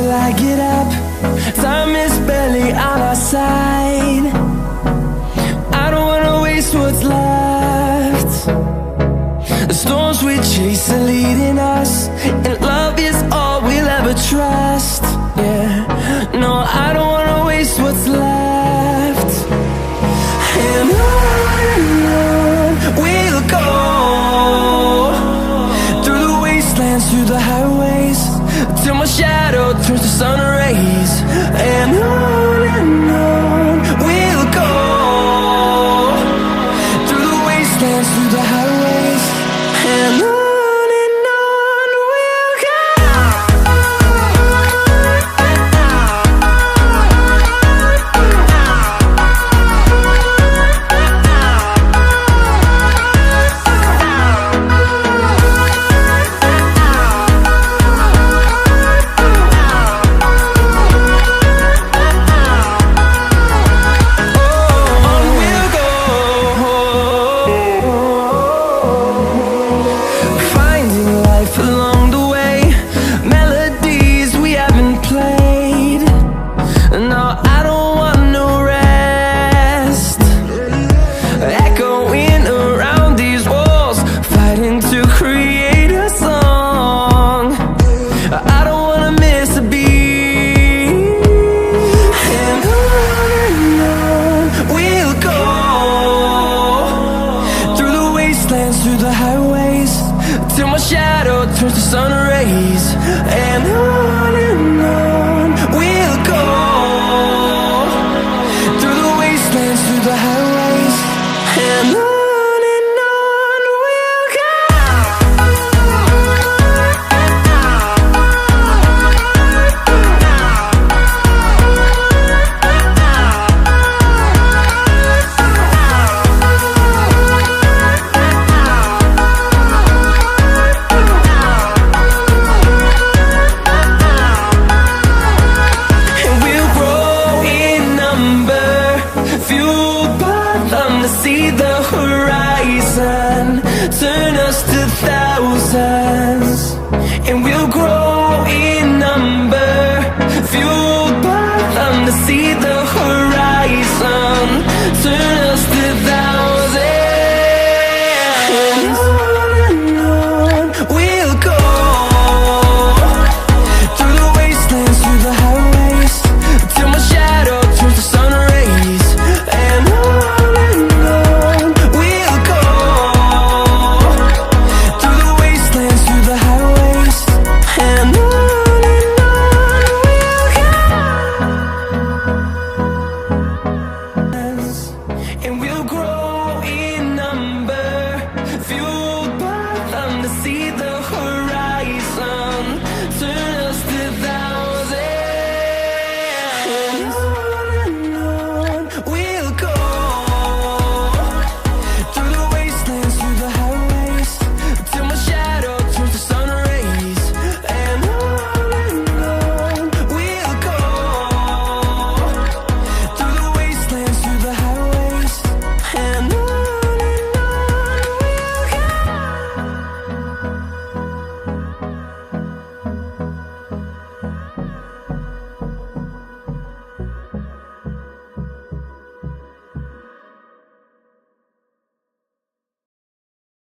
till I get up. Time is barely on our side. I don't wanna waste what's left. The storms we chase are leading us, and love is all we'll ever trust. Yeah, no, I don't wanna waste what's left. And on we'll go, through the wastelands, through the highways, till my shadow turns to sun rays. And on we'll go, through the wastelands, through the highways, and on we'll go. Through the highways, till my shadow turns to sun rays. And on we'll go, through the wastelands, through the highways, and on we'll go. See the horizon, turn us to thousands, and we'll grow in number, fueled by them to see the horizon.